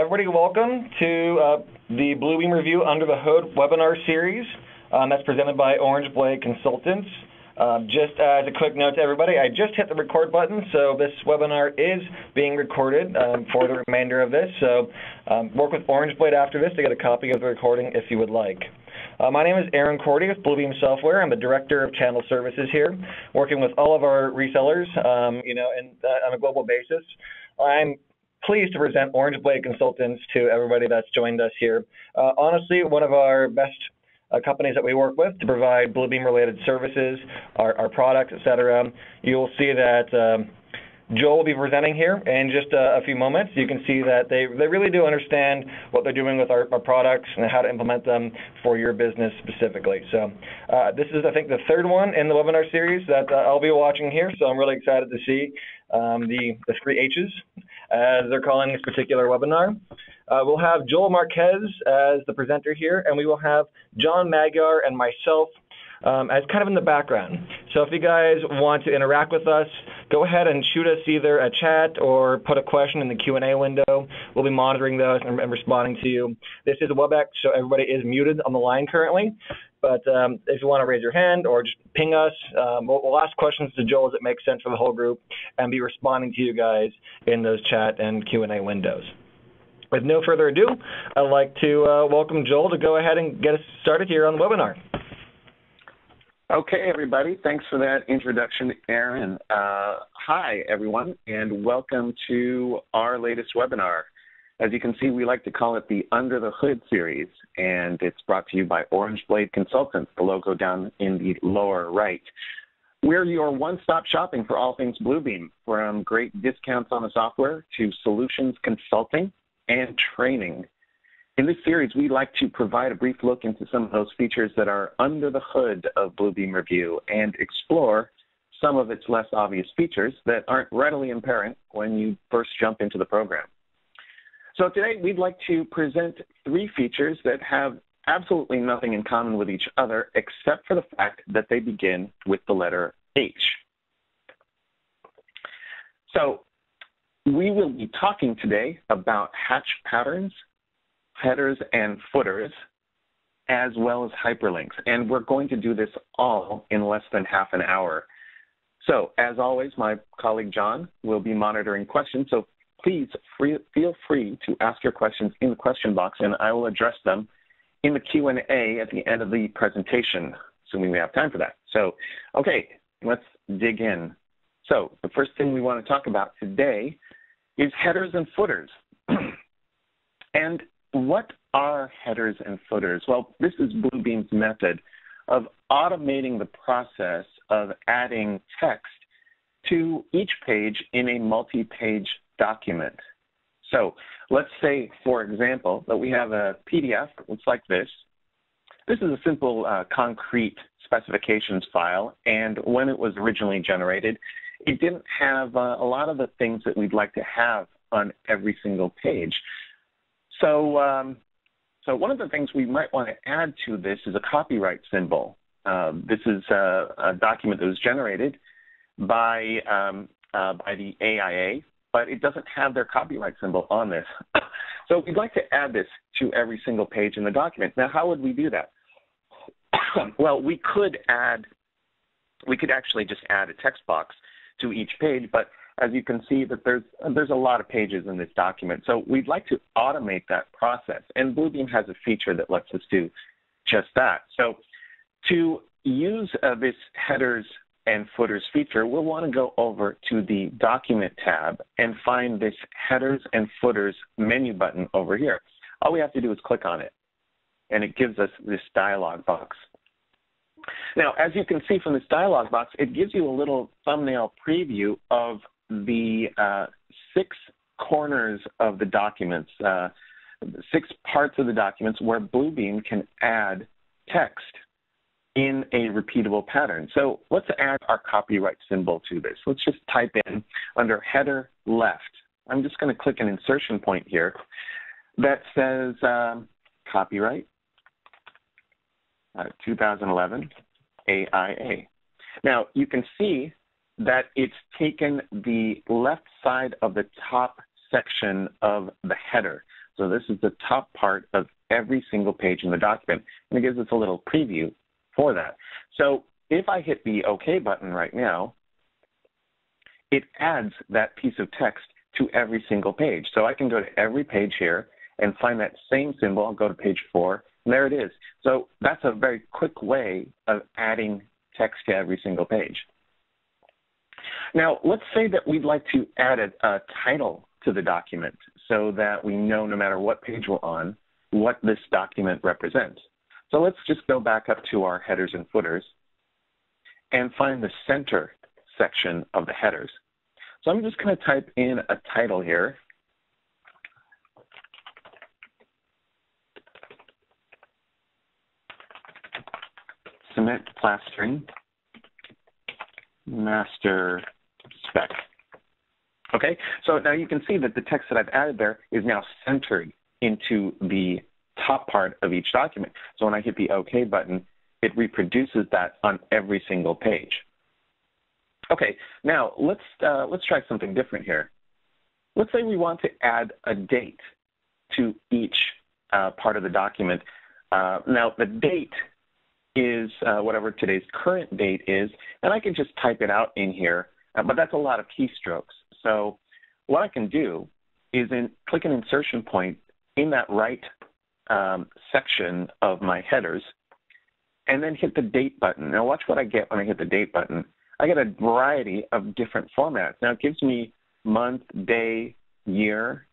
Everybody, welcome to the Bluebeam Revu Under the Hood webinar series that's presented by Orange Blade Consultants. Just as a quick note to everybody, I just hit the record button, so this webinar is being recorded for the remainder of this. So work with Orange Blade after this to get a copy of the recording if you would like. My name is Aaron Cordy with Bluebeam Software. I'm the Director of Channel Services here, working with all of our resellers, on a global basis. I'm pleased to present Orange Blade Consultants to everybody that's joined us here. Honestly, one of our best companies that we work with to provide Bluebeam-related services, our products, etc. You'll see that Joel will be presenting here in just a few moments. You can see that they really do understand what they're doing with our products and how to implement them for your business specifically. So this is, I think, the third one in the webinar series that I'll be watching here, so I'm really excited to see the three H's, as they're calling this particular webinar. We'll have Joel Marquez as the presenter here, and we will have John Magyar and myself as kind of in the background. So if you guys want to interact with us, go ahead and shoot us either a chat or put a question in the Q&A window. We'll be monitoring those and responding to you. This is a WebEx, so everybody is muted on the line currently. But if you want to raise your hand or just ping us, we'll ask questions to Joel as it makes sense for the whole group and be responding to you guys in those chat and Q&A windows. With no further ado, I'd like to welcome Joel to go ahead and get us started here on the webinar. Okay, everybody. Thanks for that introduction, Aaron. Hi, everyone, and welcome to our latest webinar. As you can see, we like to call it the Under the Hood series, and it's brought to you by Orange Blade Consultants, the logo down in the lower right. We're your one-stop shopping for all things Bluebeam, from great discounts on the software to solutions consulting and training. In this series, we like to provide a brief look into some of those features that are under the hood of Bluebeam Revu and explore some of its less obvious features that aren't readily apparent when you first jump into the program. So today, we'd like to present three features that have absolutely nothing in common with each other, except for the fact that they begin with the letter H. So we will be talking today about hatch patterns, headers and footers, as well as hyperlinks. And we're going to do this all in less than half an hour. So as always, my colleague John will be monitoring questions. So please feel free to ask your questions in the question box, and I will address them in the Q&A at the end of the presentation, assuming we have time for that. So, okay, let's dig in. So the first thing we want to talk about today is headers and footers. And what are headers and footers? Well, this is Bluebeam's method of automating the process of adding text to each page in a multi-page document. So let's say, for example, that we have a PDF that looks like this. This is a simple concrete specifications file, and when it was originally generated, it didn't have a lot of the things that we'd like to have on every single page. So, so one of the things we might want to add to this is a copyright symbol. This is a document that was generated by the AIA, but it doesn't have their copyright symbol on this. So we'd like to add this to every single page in the document. Now, how would we do that? Well, we could actually just add a text box to each page, but as you can see that there's a lot of pages in this document. So we'd like to automate that process, and Bluebeam has a feature that lets us do just that. So to use this headers and footers feature, we'll want to go over to the Document tab and find this Headers and Footers menu button over here. All we have to do is click on it, and it gives us this dialog box. Now, as you can see from this dialog box, it gives you a little thumbnail preview of the 6 corners of the documents, 6 parts of the documents where Bluebeam can add text in a repeatable pattern. So let's add our copyright symbol to this. Let's just type in under header left. I'm just going to click an insertion point here that says copyright 2011 AIA. Now you can see that it's taken the left side of the top section of the header. So this is the top part of every single page in the document, and it gives us a little preview for that. So if I hit the OK button right now, it adds that piece of text to every single page. So I can go to every page here and find that same symbol. I'll go to page 4, and there it is. So that's a very quick way of adding text to every single page. Now, let's say that we'd like to add a title to the document so that we know no matter what page we're on, what this document represents. So let's just go back up to our headers and footers and find the center section of the headers. So I'm just going to type in a title here. Cement plastering master spec. Okay, so now you can see that the text that I've added there is now centered into the top part of each document. So when I hit the OK button, it reproduces that on every single page. Okay, now let's try something different here. Let's say we want to add a date to each part of the document. Now the date is whatever today's current date is, and I can just type it out in here, but that's a lot of keystrokes. So what I can do is click an insertion point in that right section of my headers, and then hit the date button. Now watch what I get when I hit the date button. I get a variety of different formats. Now it gives me month, day, year.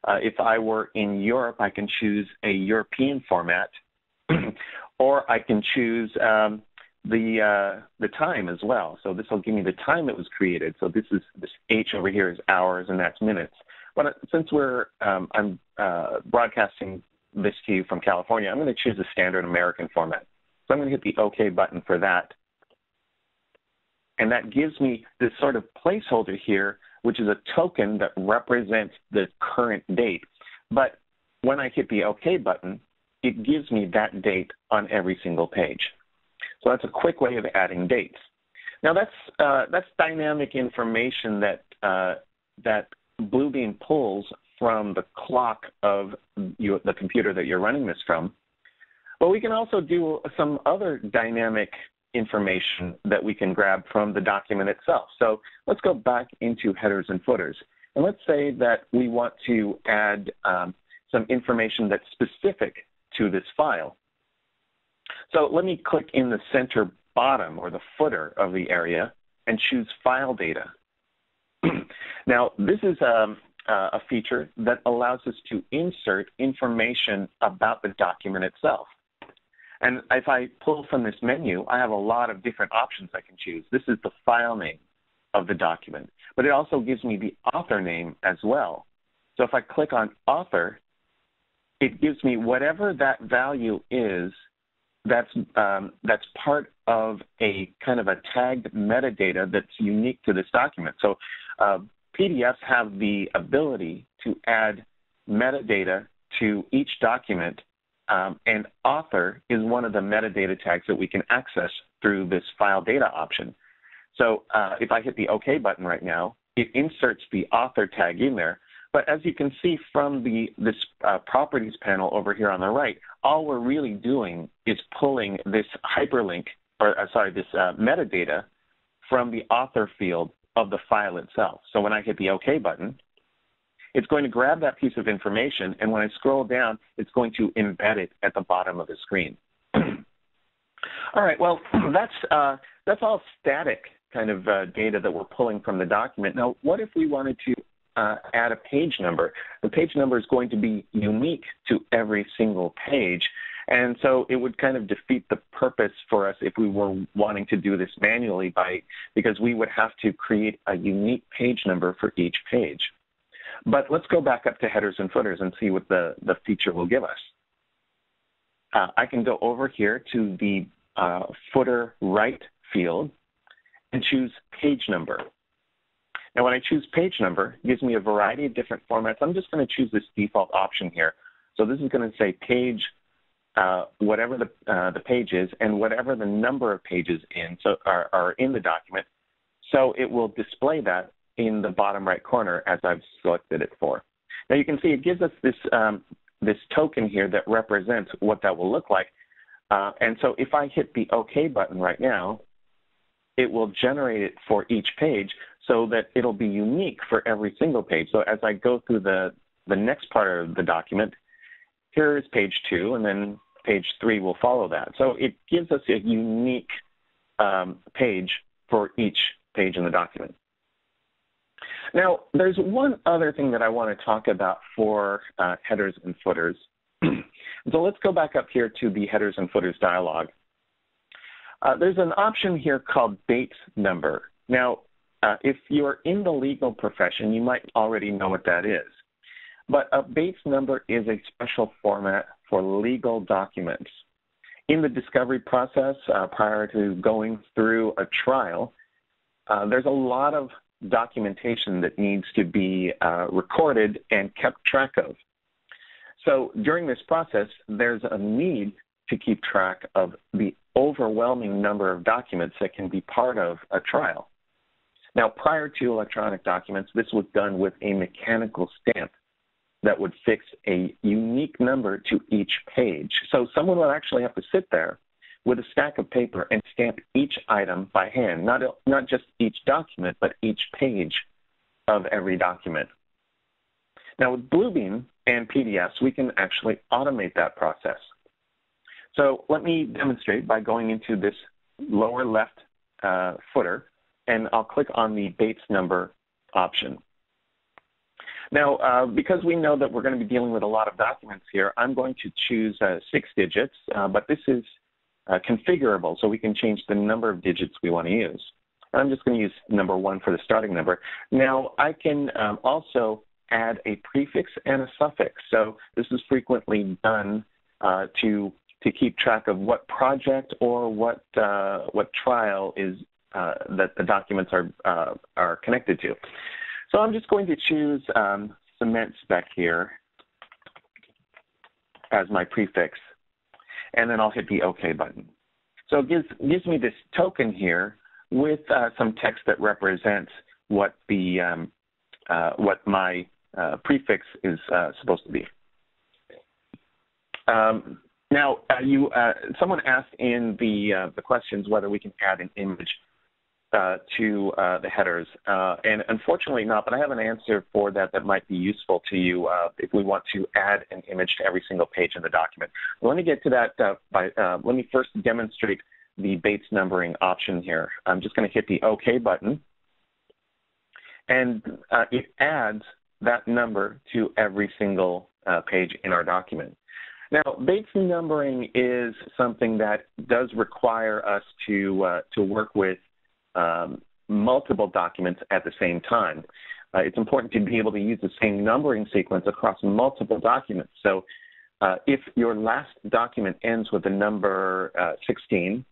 If I were in Europe, I can choose a European format, or I can choose the time as well. So this will give me the time it was created. So this H over here is hours, and that's minutes. But since I'm broadcasting this to you from California, I'm going to choose the standard American format. So I'm going to hit the OK button for that. And that gives me this sort of placeholder here, which is a token that represents the current date. But when I hit the OK button, it gives me that date on every single page. So that's a quick way of adding dates. Now that's dynamic information that Bluebeam pulls from the clock of the computer that you're running this from. But we can also do some other dynamic information that we can grab from the document itself. So let's go back into headers and footers. And let's say that we want to add some information that's specific to this file. So let me click in the center bottom or the footer of the area and choose File Data. Now, this is a feature that allows us to insert information about the document itself. And if I pull from this menu, I have a lot of different options I can choose. This is the file name of the document, but it also gives me the author name as well. So if I click on author, it gives me whatever that value is that's part of a kind of a tagged metadata that's unique to this document. So PDFs have the ability to add metadata to each document, and author is one of the metadata tags that we can access through this file data option. So if I hit the OK button right now, it inserts the author tag in there. But as you can see from this properties panel over here on the right, all we're really doing is pulling this hyperlink, this metadata from the author field of the file itself. So when I hit the OK button, it's going to grab that piece of information, and when I scroll down, it's going to embed it at the bottom of the screen. All right, well, that's all static kind of data that we're pulling from the document. Now, what if we wanted to add a page number? The page number is going to be unique to every single page, and so it would kind of defeat the purpose for us if we were wanting to do this manually because we would have to create a unique page number for each page. But let's go back up to headers and footers and see what the feature will give us. I can go over here to the footer right field and choose page number. Now, when I choose page number, it gives me a variety of different formats. I'm just going to choose this default option here. So this is going to say page, whatever the page is, and whatever the number of pages are in the document. So it will display that in the bottom right corner as I've selected it for. Now you can see it gives us this, this token here that represents what that will look like. And so if I hit the OK button right now, it will generate it for each page so that it'll be unique for every single page. So as I go through the next part of the document, here is page 2, and then page 3 will follow that. So it gives us a unique page for each page in the document. Now, there's one other thing that I want to talk about for headers and footers. So let's go back up here to the headers and footers dialog. There's an option here called Bates number. Now, if you're in the legal profession, you might already know what that is. But a Bates number is a special format for legal documents. In the discovery process, prior to going through a trial, there's a lot of documentation that needs to be recorded and kept track of. So during this process, there's a need to keep track of the overwhelming number of documents that can be part of a trial. Now, prior to electronic documents, this was done with a mechanical stamp that would fix a unique number to each page. So someone would actually have to sit there with a stack of paper and stamp each item by hand, not just each document, but each page of every document. Now, with Bluebeam and PDFs, we can actually automate that process. So let me demonstrate by going into this lower left footer, and I'll click on the Bates number option. Now, because we know that we're going to be dealing with a lot of documents here, I'm going to choose 6 digits, but this is configurable, so we can change the number of digits we want to use. I'm just going to use number 1 for the starting number. Now, I can also add a prefix and a suffix. So this is frequently done to keep track of what project or what trial is that the documents are connected to. So I'm just going to choose cement spec here as my prefix, and then I'll hit the OK button. So it gives me this token here with some text that represents what the what my prefix is supposed to be. Now, someone asked in the questions whether we can add an image to the headers, and unfortunately not, but I have an answer for that that might be useful to you if we want to add an image to every single page in the document. Let me get to that let me first demonstrate the Bates numbering option here. I'm just going to hit the OK button, and it adds that number to every single page in our document. Now, Bates numbering is something that does require us to work with multiple documents at the same time. It's important to be able to use the same numbering sequence across multiple documents. So if your last document ends with the number 16,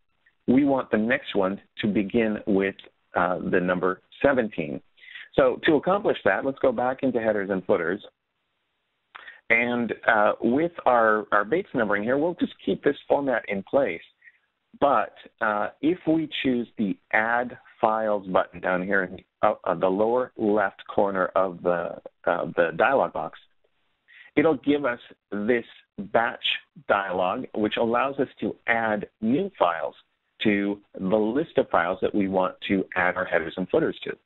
we want the next one to begin with the number 17. So to accomplish that, let's go back into headers and footers. And with our Bates numbering here, we'll just keep this format in place. But if we choose the Add Files button down here in the lower left corner of the dialog box, it'll give us this batch dialog, which allows us to add new files to the list of files that we want to add our headers and footers to.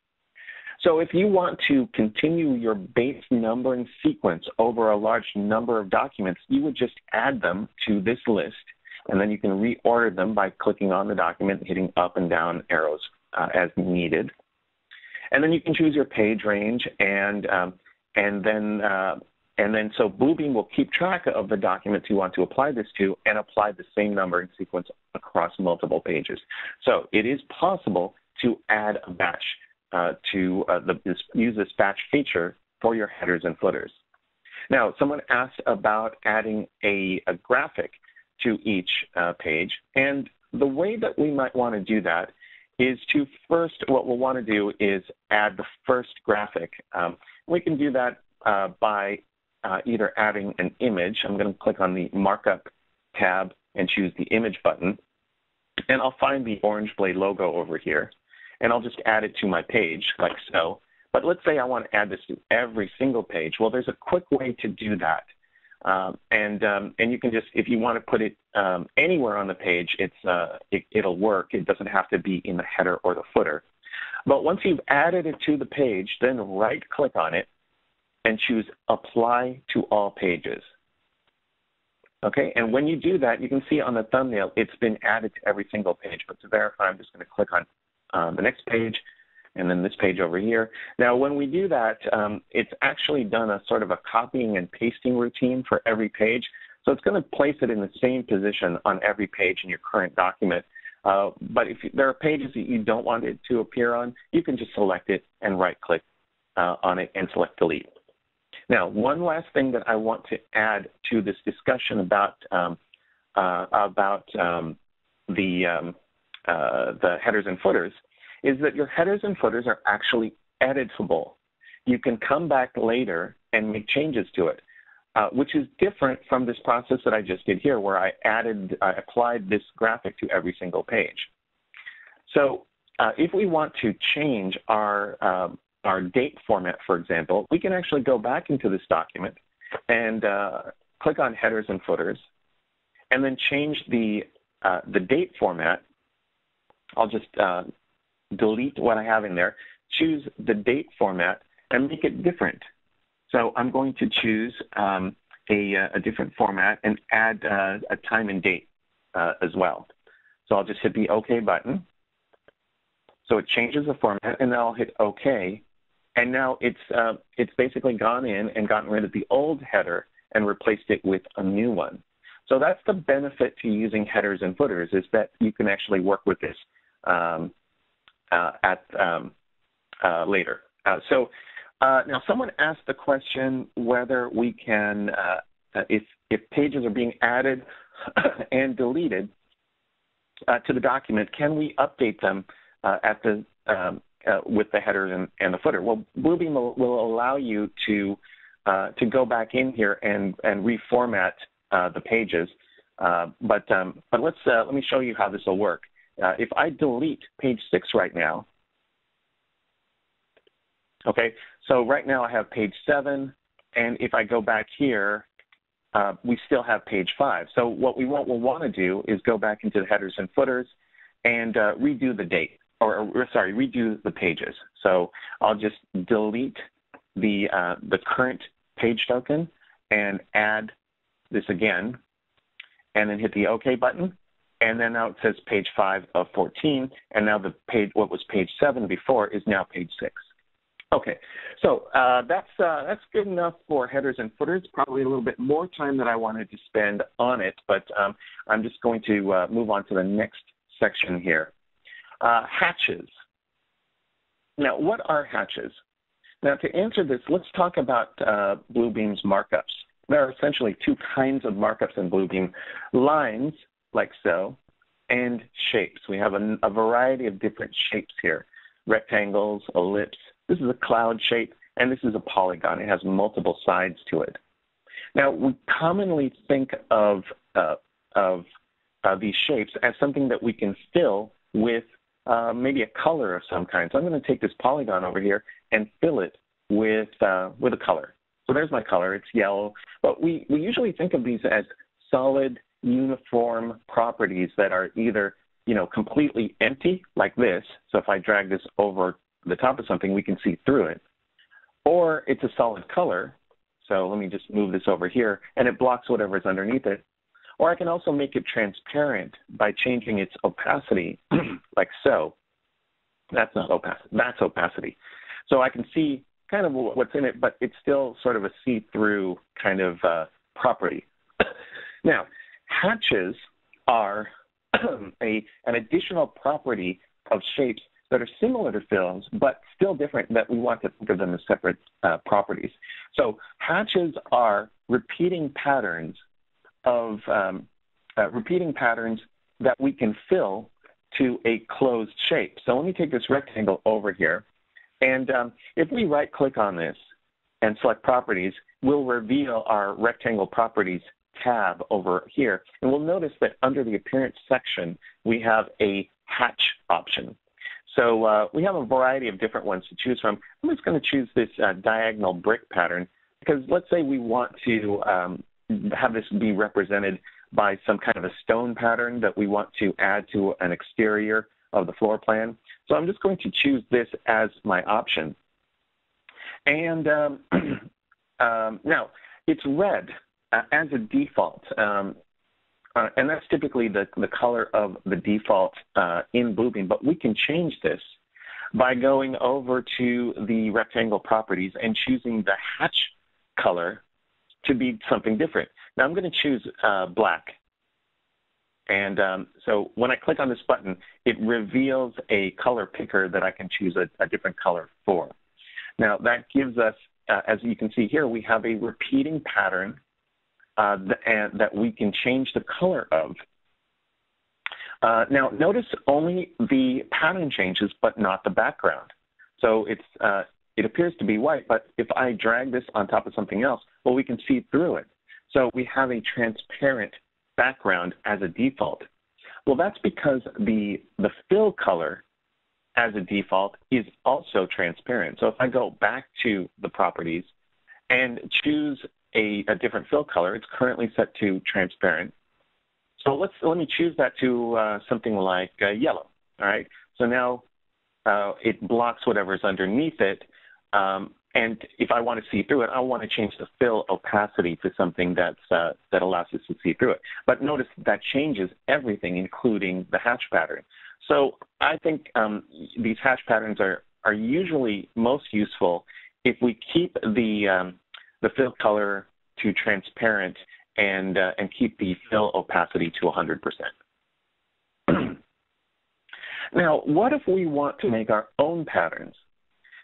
So if you want to continue your Bates numbering sequence over a large number of documents, you would just add them to this list, and then you can reorder them by clicking on the document, hitting up and down arrows as needed. And then you can choose your page range, and then so Bluebeam will keep track of the documents you want to apply this to and apply the same numbering sequence across multiple pages. So it is possible to add a batch use this batch feature for your headers and footers. Now, someone asked about adding a graphic to each page, and the way that we might want to do that is to first, what we'll want to do is add the first graphic. We can do that by either adding an image. I'm going to click on the Markup tab and choose the Image button, and I'll find the Orange Blade logo over here, and I'll just add it to my page like so. But let's say I want to add this to every single page. Well, there's a quick way to do that. And you can just, if you want to put it anywhere on the page, it'll work. It doesn't have to be in the header or the footer. But once you've added it to the page, then right-click on it and choose Apply to All Pages. Okay, and when you do that, you can see on the thumbnail, it's been added to every single page. But to verify, I'm just going to click on the next page, and then this page over here. Now, when we do that, it's actually done a sort of a copying and pasting routine for every page. So it's going to place it in the same position on every page in your current document. But if there are pages that you don't want it to appear on, you can just select it and right-click on it and select Delete. Now, one last thing that I want to add to this discussion about the headers and footers is that your headers and footers are actually editable. You can come back later and make changes to it, which is different from this process that I just did here, where I applied this graphic to every single page. So if we want to change our date format, for example, we can actually go back into this document and click on headers and footers, and then change the date format. I'll just delete what I have in there, choose the date format, and make it different. So I'm going to choose a different format and add a time and date as well. So I'll just hit the OK button. So it changes the format, and then I'll hit OK. And now it's basically gone in and gotten rid of the old header and replaced it with a new one. So that's the benefit to using headers and footers, is that you can actually work with this later. Now someone asked the question whether we can, if pages are being added and deleted to the document, can we update them with the headers and the footer? Well, Bluebeam will allow you to go back in here and reformat the pages. But let me show you how this will work. If I delete page 6 right now, okay, so right now I have page 7, and if I go back here, we still have page 5. So what we'll want to do is go back into the headers and footers and redo the date, redo the pages. So I'll just delete the current page token and add this again, and then hit the OK button. And then now it says page 5 of 14, and now the page, what was page 7 before, is now page 6. Okay, so that's good enough for headers and footers. Probably a little bit more time than I wanted to spend on it, but I'm just going to move on to the next section here. Hatches. Now, what are hatches? Now, to answer this, let's talk about Bluebeam's markups. There are essentially two kinds of markups in Bluebeam: lines, like so, and shapes. We have a variety of different shapes here: rectangles, ellipse. This is a cloud shape, and this is a polygon. It has multiple sides to it. Now, we commonly think of these shapes as something that we can fill with maybe a color of some kind. So I'm going to take this polygon over here and fill it with a color. So there's my color. It's yellow. But we usually think of these as solid, uniform properties that are either, completely empty, like this. So if I drag this over the top of something, we can see through it. Or it's a solid color. So let me just move this over here, and it blocks whatever's underneath it. Or I can also make it transparent by changing its opacity, like so. That's not opacity. That's opacity. So I can see kind of what's in it, but it's still sort of a see-through kind of property. Now, hatches are an additional property of shapes that are similar to fills, but still different, that we want to think of them as separate properties. So hatches are repeating patterns that we can fill to a closed shape. So let me take this rectangle over here, and if we right-click on this and select Properties, we'll reveal our Rectangle Properties tab over here, and we'll notice that under the Appearance section, we have a hatch option. So we have a variety of different ones to choose from. I'm just going to choose this diagonal brick pattern because let's say we want to have this be represented by some kind of a stone pattern that we want to add to an exterior of the floor plan. So I'm just going to choose this as my option. And now, it's red as a default. And that's typically the color of the default in Bluebeam, but we can change this by going over to the rectangle properties and choosing the hatch color to be something different. Now I'm going to choose black. And so when I click on this button, it reveals a color picker that I can choose a different color for. Now that gives us, as you can see here, we have a repeating pattern that we can change the color of. Now, notice only the pattern changes, but not the background. So it appears to be white, but if I drag this on top of something else, well, we can see through it. So we have a transparent background as a default. Well, that's because the fill color as a default is also transparent. So if I go back to the properties and choose a different fill color, it's currently set to transparent. So let me choose that to something like yellow. All right. So now it blocks whatever's underneath it. And if I want to see through it, I want to change the fill opacity to something that allows us to see through it. But notice that changes everything, including the hatch pattern. So I think these hatch patterns are usually most useful if we keep the fill color to transparent and keep the fill opacity to 100%. Now, what if we want to make our own patterns?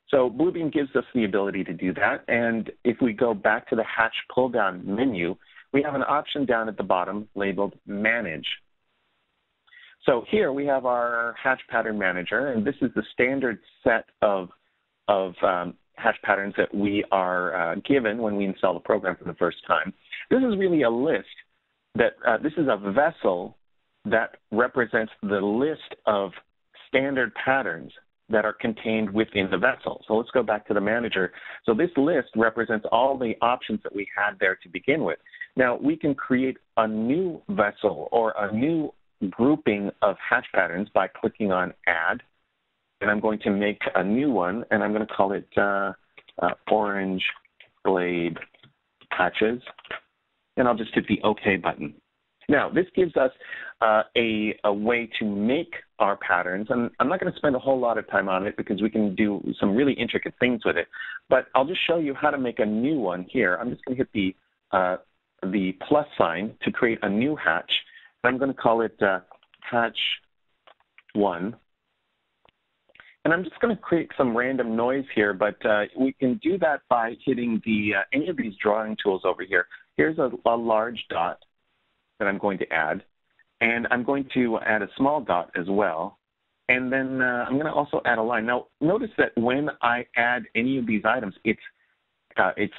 So Bluebeam gives us the ability to do that. And if we go back to the hatch pull-down menu, we have an option down at the bottom labeled Manage. So here we have our hatch pattern manager, and this is the standard set of hatch patterns that we are given when we install the program for the first time. This is really a list that this is a vessel that represents the list of standard patterns that are contained within the vessel. So let's go back to the manager. So this list represents all the options that we had there to begin with. Now we can create a new vessel or a new grouping of hatch patterns by clicking on Add. And I'm going to make a new one, and I'm going to call it Orange Blade Hatches. And I'll just hit the OK button. Now, this gives us a way to make our patterns, and I'm not going to spend a whole lot of time on it because we can do some really intricate things with it, but I'll just show you how to make a new one here. I'm just going to hit the plus sign to create a new hatch, and I'm going to call it Hatch 1. And I'm just going to create some random noise here, but we can do that by hitting any of these drawing tools over here. Here's a large dot that I'm going to add, and I'm going to add a small dot as well, and then I'm going to also add a line. Now, notice that when I add any of these items, it's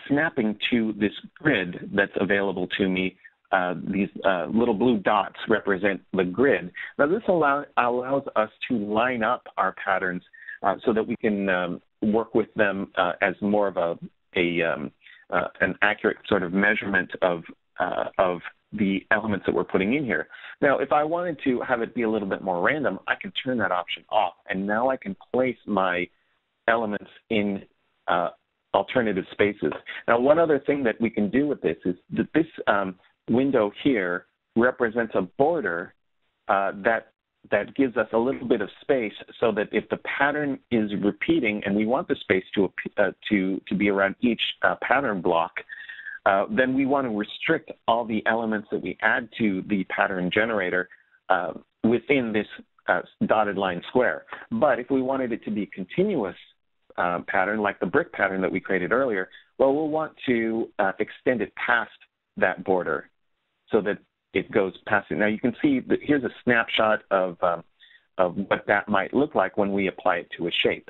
snapping to this grid that's available to me. These little blue dots represent the grid. Now, this allows us to line up our patterns so that we can work with them as more of an accurate sort of measurement of the elements that we're putting in here. Now, if I wanted to have it be a little bit more random, I can turn that option off, and now I can place my elements in alternative spaces. Now, one other thing that we can do with this is that this window here represents a border that gives us a little bit of space so that if the pattern is repeating and we want the space to be around each pattern block, then we want to restrict all the elements that we add to the pattern generator within this dotted line square. But if we wanted it to be continuous pattern, like the brick pattern that we created earlier, well, we'll want to extend it past that border so that it goes past it. Now you can see that here's a snapshot of what that might look like when we apply it to a shape.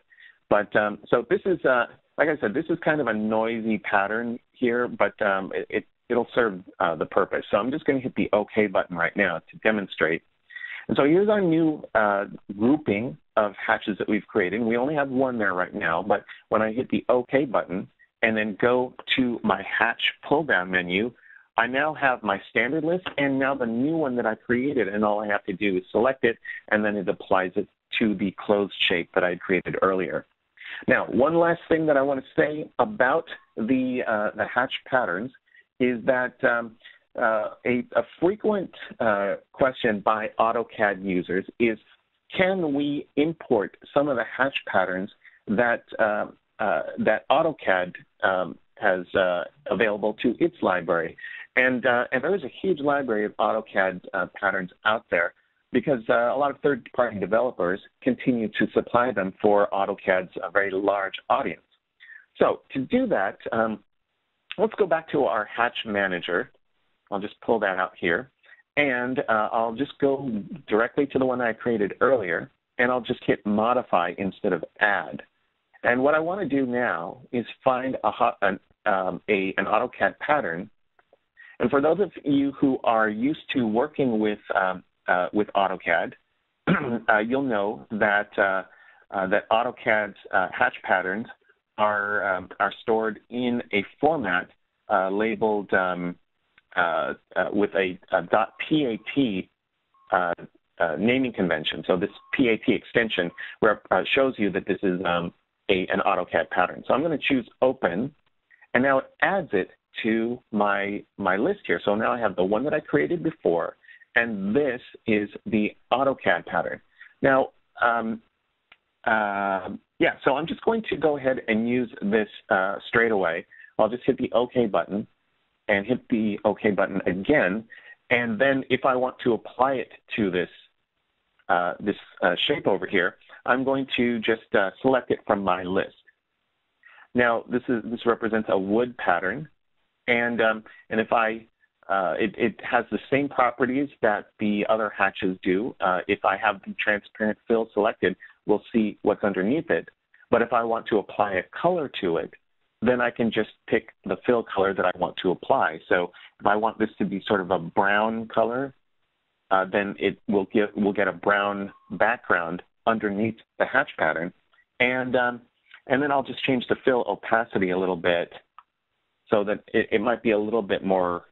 But so this is, like I said, this is kind of a noisy pattern here, but it'll serve the purpose. So I'm just going to hit the OK button right now to demonstrate. And so here's our new grouping of hatches that we've created. We only have one there right now, but when I hit the OK button and then go to my hatch pull-down menu, I now have my standard list and now the new one that I created, and all I have to do is select it, and then it applies it to the closed shape that I had created earlier. Now, one last thing that I want to say about the hatch patterns is that a frequent question by AutoCAD users is, can we import some of the hatch patterns that that AutoCAD has available to its library? And there is a huge library of AutoCAD patterns out there, because a lot of third-party developers continue to supply them for AutoCAD's very large audience. So to do that, let's go back to our hatch manager. I'll just pull that out here. And I'll just go directly to the one I created earlier, and I'll just hit Modify instead of Add. And what I want to do now is find an AutoCAD pattern. And for those of you who are used to working with AutoCAD, you'll know that that AutoCAD's hatch patterns are stored in a format labeled with a .pat naming convention. So this PAT extension where shows you that this is an AutoCAD pattern. So I'm going to choose Open, and now it adds it to my list here. So now I have the one that I created before, and this is the AutoCAD pattern. Now, yeah, so I'm just going to go ahead and use this straight away. I'll just hit the OK button and hit the OK button again. And then if I want to apply it to this, shape over here, I'm going to just select it from my list. Now, this represents a wood pattern. And if it has the same properties that the other hatches do. If I have the transparent fill selected, we'll see what's underneath it. But if I want to apply a color to it, then I can just pick the fill color that I want to apply. So if I want this to be sort of a brown color, then we'll get a brown background underneath the hatch pattern. And then I'll just change the fill opacity a little bit so that it might be a little bit more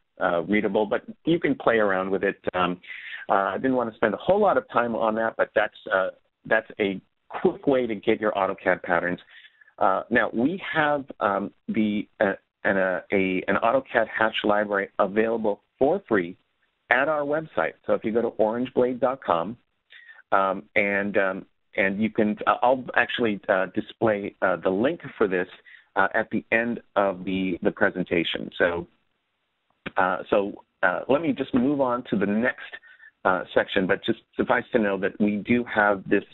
readable, but you can play around with it. I didn't want to spend a whole lot of time on that, but that's a quick way to get your AutoCAD patterns. Now, we have an AutoCAD hatch library available for free at our website. So if you go to orangeblade.com, and you can, I'll actually display the link for this at the end of the presentation. So let me just move on to the next section, but just suffice to know that we do have this,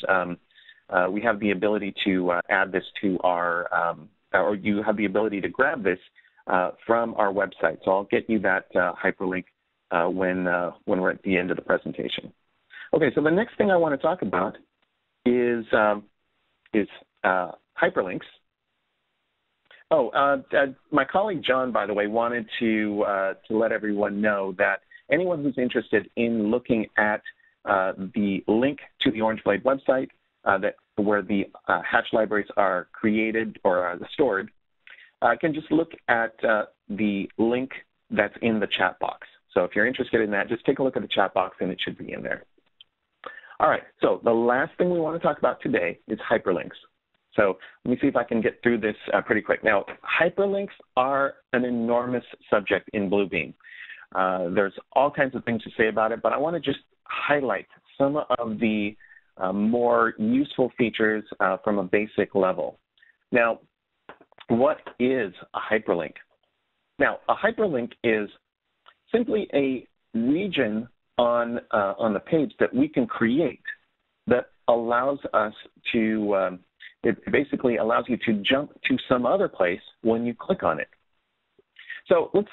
we have the ability to add this to our, or you have the ability to grab this from our website. So I'll get you that hyperlink when we're at the end of the presentation. Okay, so the next thing I want to talk about is hyperlinks. Oh, my colleague John, by the way, wanted to let everyone know that anyone who's interested in looking at the link to the Orange Blade website, where the hatch libraries are created or stored, can just look at the link that's in the chat box. So if you're interested in that, just take a look at the chat box and it should be in there. All right, so the last thing we want to talk about today is hyperlinks. So let me see if I can get through this pretty quick. Now, hyperlinks are an enormous subject in Bluebeam. There's all kinds of things to say about it, but I want to just highlight some of the more useful features from a basic level. Now, what is a hyperlink? Now, a hyperlink is simply a region on the page that we can create that allows us to, it basically allows you to jump to some other place when you click on it. So let's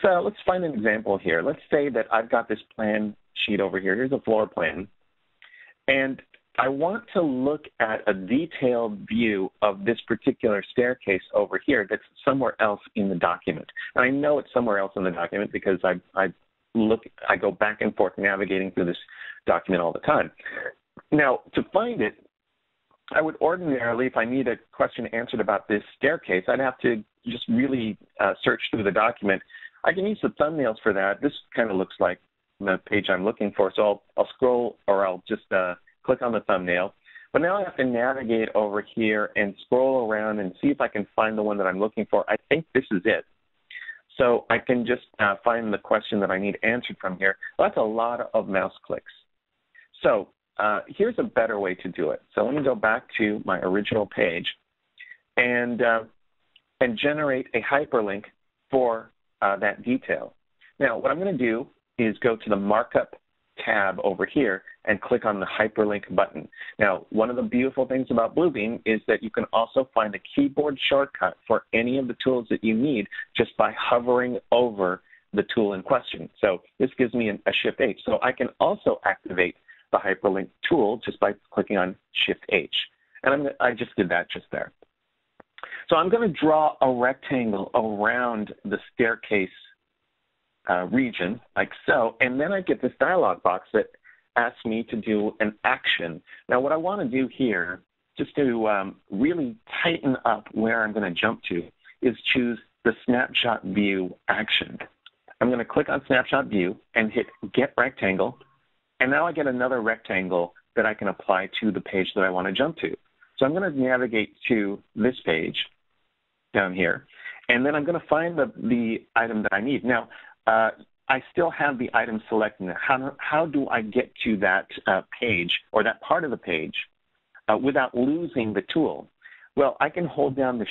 find an example here. Let's say that I've got this plan sheet over here. Here's a floor plan. And I want to look at a detailed view of this particular staircase over here that's somewhere else in the document. And I know it's somewhere else in the document because I I go back and forth navigating through this document all the time. Now, to find it, I would ordinarily, if I need a question answered about this staircase, I'd have to just really search through the document. I can use the thumbnails for that. This kind of looks like the page I'm looking for, so I'll scroll, or I'll just click on the thumbnail. But now I have to navigate over here and scroll around and see if I can find the one that I'm looking for. I think this is it. So I can just find the question that I need answered from here. Well, that's a lot of mouse clicks. So here's a better way to do it. So let me go back to my original page and generate a hyperlink for that detail. Now, what I'm going to do is go to the Markup tab over here and click on the Hyperlink button. Now, one of the beautiful things about Bluebeam is that you can also find a keyboard shortcut for any of the tools that you need just by hovering over the tool in question. So this gives me a Shift-H. So I can also activate the Hyperlink tool just by clicking on Shift-H. And I just did that just there. So I'm going to draw a rectangle around the staircase region, like so, and then I get this dialog box that asks me to do an action. Now, what I want to do here, just to really tighten up where I'm going to jump to, is choose the Snapshot View action. I'm going to click on Snapshot View and hit Get Rectangle, and now I get another rectangle that I can apply to the page that I want to jump to. So I'm going to navigate to this page down here, and then I'm going to find the item that I need. Now, I still have the item selected. How do I get to that page or that part of the page without losing the tool? Well, I can hold down the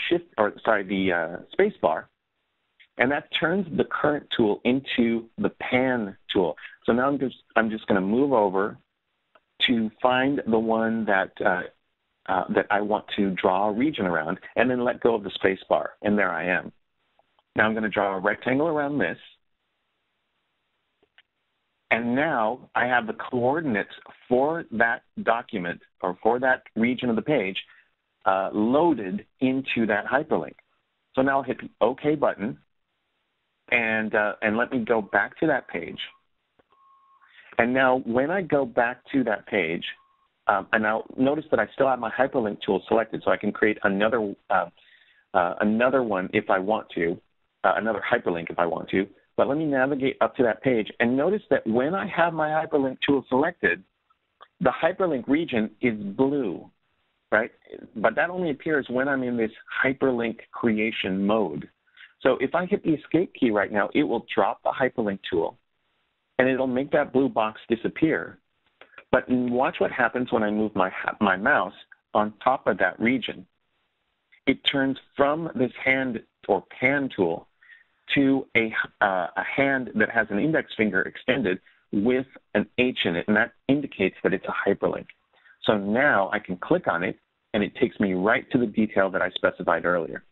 space bar, and that turns the current tool into the pan tool. So now I'm just going to move over to find the one that that I want to draw a region around, and then let go of the space bar, and there I am. Now I'm going to draw a rectangle around this. And now I have the coordinates for that document or for that region of the page loaded into that hyperlink. So now I'll hit the OK button and let me go back to that page. And now when I go back to that page, and now notice that I still have my hyperlink tool selected, so I can create another one if I want to, another hyperlink if I want to. But let me navigate up to that page, and notice that when I have my hyperlink tool selected, the hyperlink region is blue, right? But that only appears when I'm in this hyperlink creation mode. So if I hit the escape key right now, it will drop the hyperlink tool, and it'll make that blue box disappear. But watch what happens when I move my mouse on top of that region. It turns from this hand or pan tool to a hand that has an index finger extended with an H in it, and that indicates that it's a hyperlink. So now I can click on it, and it takes me right to the detail that I specified earlier.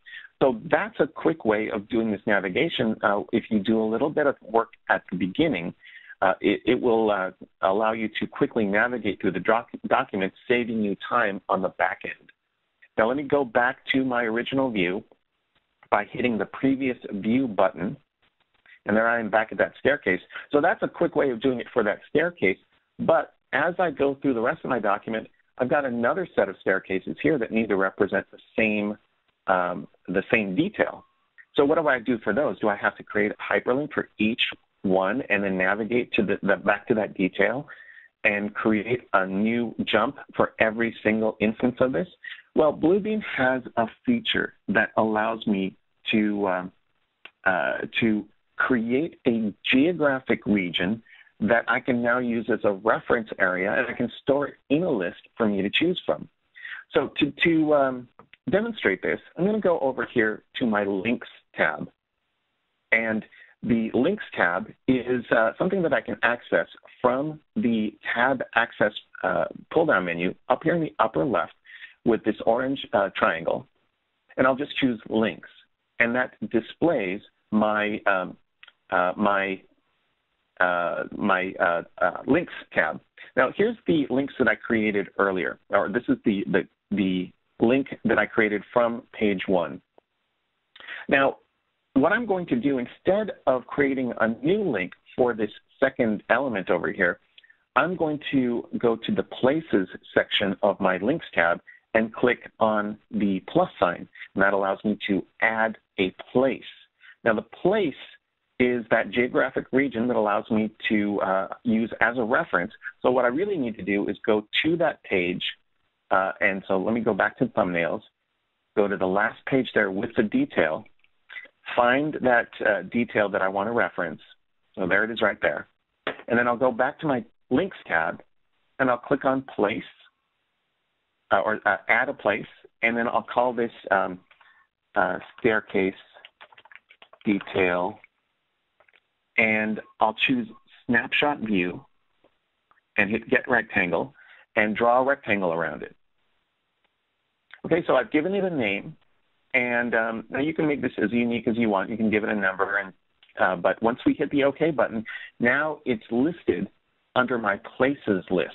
So that's a quick way of doing this navigation. If you do a little bit of work at the beginning, it will allow you to quickly navigate through the document, saving you time on the back end. Now let me go back to my original view by hitting the previous view button, and there I am back at that staircase. So that's a quick way of doing it for that staircase, but as I go through the rest of my document, I've got another set of staircases here that need to represent the same detail. So what do I do for those? Do I have to create a hyperlink for each one and then navigate to back to that detail and create a new jump for every single instance of this? Well, Bluebeam has a feature that allows me to create a geographic region that I can now use as a reference area, and I can store it in a list for me to choose from. So to demonstrate this, I'm going to go over here to my Links tab. And the Links tab is something that I can access from the Tab Access pull-down menu up here in the upper left with this orange triangle. And I'll just choose Links. And that displays my Links tab. Now, here's the links that I created earlier, or this is the link that I created from page 1. Now, what I'm going to do, instead of creating a new link for this second element over here, I'm going to go to the Places section of my Links tab and click on the plus sign. And that allows me to add a place. Now, the place is that geographic region that allows me to use as a reference. So what I really need to do is go to that page. And so let me go back to thumbnails, go to the last page there with the detail, find that detail that I want to reference. So there it is right there. And then I'll go back to my Links tab, and I'll click on Place, or Add a Place, and then I'll call this Staircase Detail, and I'll choose Snapshot View and hit Get Rectangle and draw a rectangle around it. Okay, so I've given it a name, and now you can make this as unique as you want. You can give it a number, and but once we hit the OK button, now it's listed under my Places list.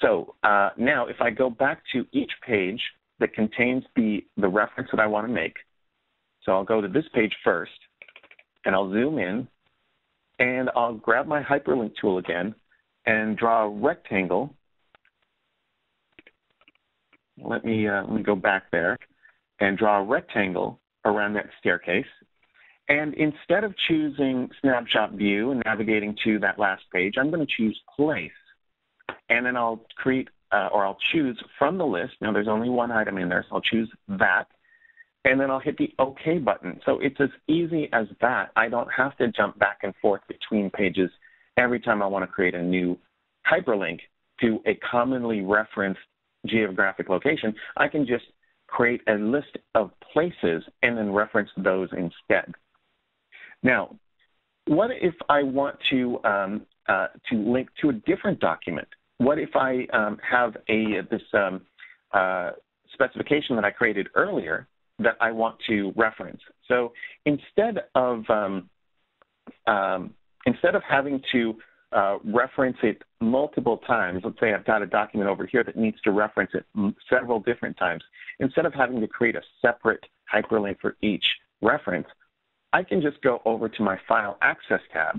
So now if I go back to each page that contains the reference that I want to make, so I'll go to this page first, and I'll zoom in, and I'll grab my Hyperlink tool again and draw a rectangle. Let me go back there and draw a rectangle around that staircase. And instead of choosing Snapshot View and navigating to that last page, I'm going to choose Place. And then I'll create, or I'll choose from the list. Now, there's only one item in there, so I'll choose that. And then I'll hit the OK button. So it's as easy as that. I don't have to jump back and forth between pages every time I want to create a new hyperlink to a commonly referenced geographic location. I can just create a list of places and then reference those instead. Now, what if I want to link to a different document? What if I have this specification that I created earlier that I want to reference? So instead of having to reference it multiple times, let's say I've got a document over here that needs to reference it several different times, instead of having to create a separate hyperlink for each reference, I can just go over to my File Access tab.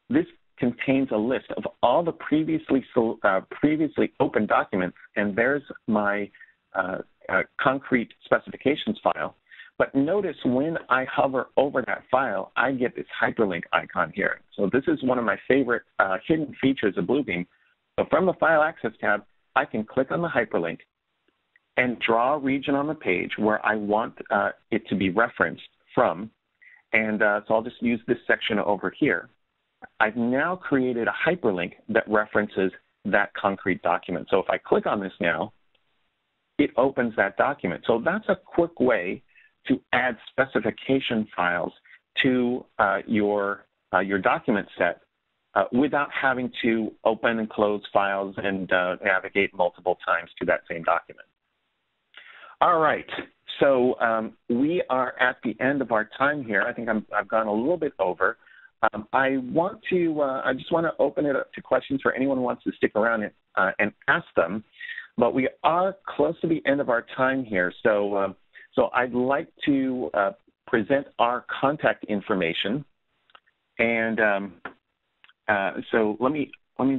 This contains a list of all the previously open documents, and there's my concrete specifications file. But notice when I hover over that file, I get this hyperlink icon here. So this is one of my favorite hidden features of Bluebeam. So from the File Access tab, I can click on the hyperlink and draw a region on the page where I want it to be referenced from. And so I'll just use this section over here. I've now created a hyperlink that references that concrete document. So if I click on this now, it opens that document. So that's a quick way to add specification files to your document set without having to open and close files and navigate multiple times to that same document. All right, so we are at the end of our time here. I think I've gone a little bit over. I just want to open it up to questions for anyone who wants to stick around and ask them. But we are close to the end of our time here, so I'd like to present our contact information. And so let me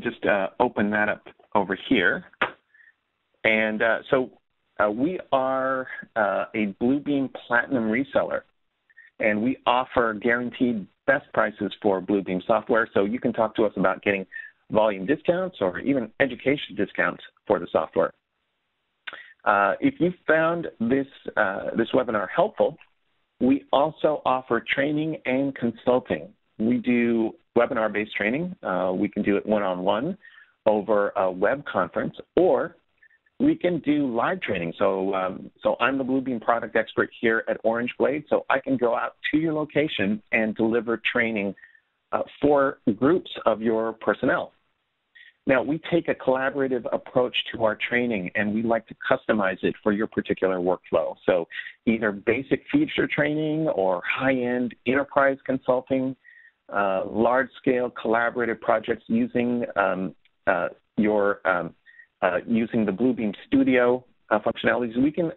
just open that up over here. And we are a Bluebeam Platinum reseller, and we offer guaranteed best prices for Bluebeam software. So you can talk to us about getting volume discounts or even education discounts for the software. If you found this webinar helpful, we also offer training and consulting. We do webinar-based training. We can do it one-on-one over a web conference, or we can do live training. So I'm the Bluebeam product expert here at Orange Blade, so I can go out to your location and deliver training for groups of your personnel. Now, we take a collaborative approach to our training, and we like to customize it for your particular workflow. So either basic feature training or high-end enterprise consulting, large-scale collaborative projects using using the Bluebeam Studio functionalities. We can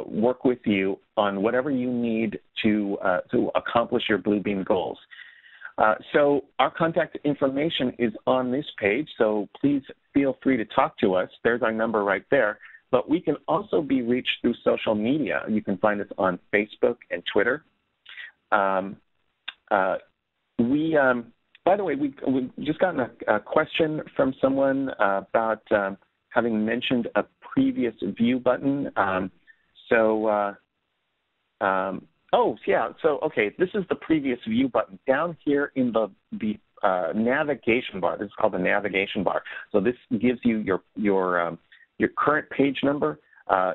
work with you on whatever you need to accomplish your Bluebeam goals. So our contact information is on this page, so please feel free to talk to us. There's our number right there. But we can also be reached through social media. You can find us on Facebook and Twitter. By the way, we've just gotten a question from someone about having mentioned a previous view button. Oh, yeah. So, okay, this is the previous view button down here in the navigation bar. This is called the navigation bar. So this gives you your current page number.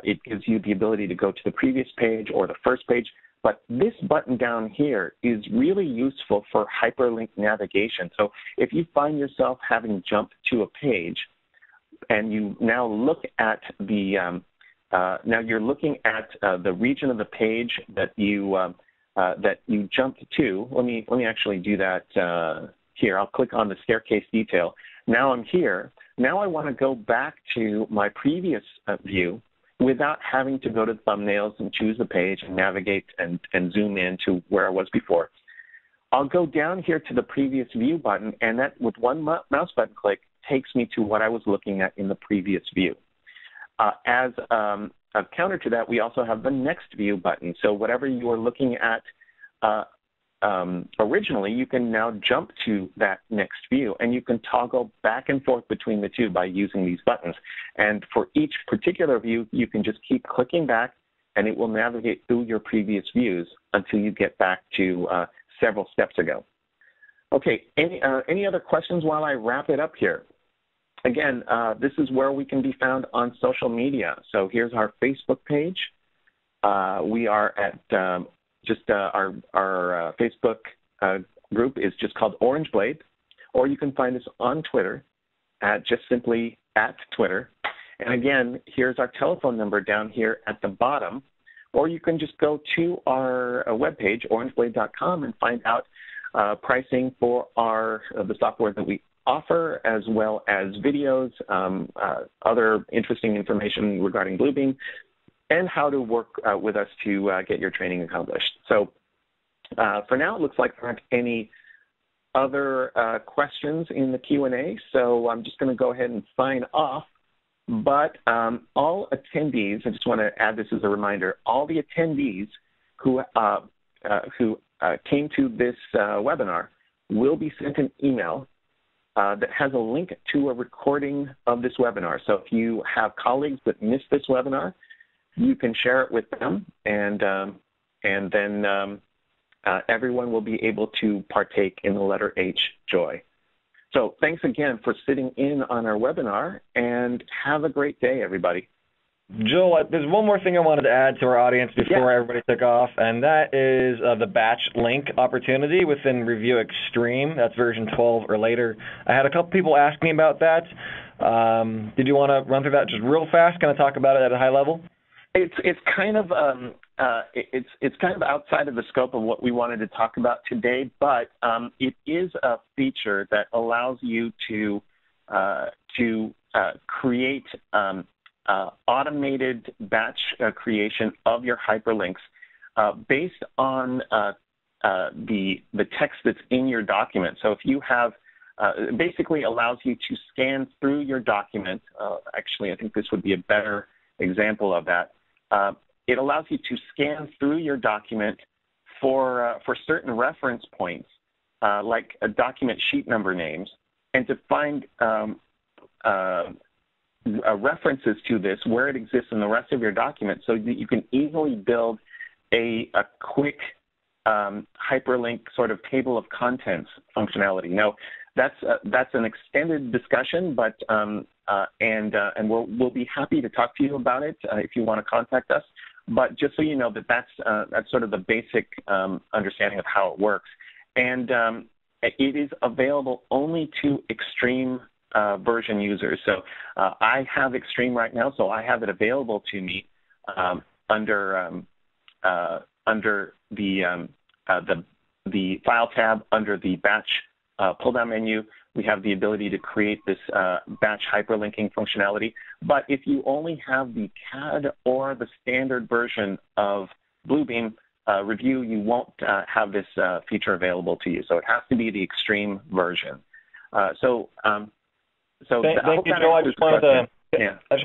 It gives you the ability to go to the previous page or the first page. But this button down here is really useful for hyperlink navigation. So if you find yourself having jumped to a page and you now look at the now you're looking at the region of the page that you jumped to. Let me actually do that here. I'll click on the staircase detail. Now I'm here. Now I want to go back to my previous view without having to go to thumbnails and choose the page and navigate and zoom in to where I was before. I'll go down here to the previous view button, and that with one mouse button click takes me to what I was looking at in the previous view. As a counter to that, we also have the next view button. So whatever you were looking at originally, you can now jump to that next view, and you can toggle back and forth between the two by using these buttons. And for each particular view, you can just keep clicking back, and it will navigate through your previous views until you get back to several steps ago. Okay, any other questions while I wrap it up here? Again, this is where we can be found on social media. So here's our Facebook page. We are at our Facebook group is just called Orange Blade, or you can find us on Twitter at just simply @Twitter. And again, here's our telephone number down here at the bottom, or you can just go to our webpage, orangeblade.com, and find out pricing for the software that we offer, as well as videos, other interesting information regarding Bluebeam, and how to work with us to get your training accomplished. So for now, it looks like there aren't any other questions in the Q&A, so I'm just going to go ahead and sign off. But all attendees, I just want to add this as a reminder, all the attendees who came to this webinar will be sent an email that has a link to a recording of this webinar. So if you have colleagues that missed this webinar, you can share it with them, and then everyone will be able to partake in the letter H, joy. So thanks again for sitting in on our webinar, and have a great day, everybody. Joel, there's one more thing I wanted to add to our audience before everybody took off, and that is the batch link opportunity within Revu Extreme. That's version 12 or later. I had a couple people ask me about that. Did you want to run through that just real fast? Can I talk about it at a high level? It's kind of outside of the scope of what we wanted to talk about today, but it is a feature that allows you to create automated batch creation of your hyperlinks based on the text that's in your document. So if you have, it basically allows you to scan through your document. Actually, I think this would be a better example of that. It allows you to scan through your document for certain reference points, like document sheet number names, and to find references to this, where it exists in the rest of your document, so that you can easily build a quick hyperlink sort of table of contents functionality. Now, that's an extended discussion, but and we'll be happy to talk to you about it if you want to contact us. But just so you know that's sort of the basic understanding of how it works, and it is available only to Extreme version users. So I have Extreme right now, so I have it available to me under the File tab under the Batch pull-down menu. We have the ability to create this batch hyperlinking functionality. But if you only have the CAD or the standard version of Bluebeam, Revu, you won't have this feature available to you. So it has to be the extreme version. Thank you, Joel. I just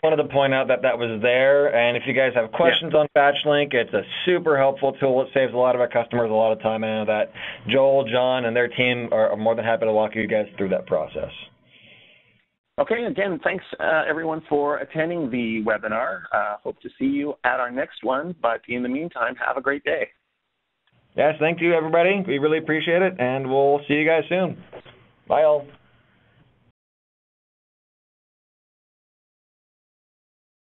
wanted to point out that that was there, and if you guys have questions on BatchLink, it's a super helpful tool. It saves a lot of our customers a lot of time. I know that Joel, John, and their team are more than happy to walk you guys through that process. Okay, again, thanks everyone for attending the webinar. Hope to see you at our next one, but in the meantime, have a great day. Yes, thank you, everybody. We really appreciate it, and we'll see you guys soon. Bye, all.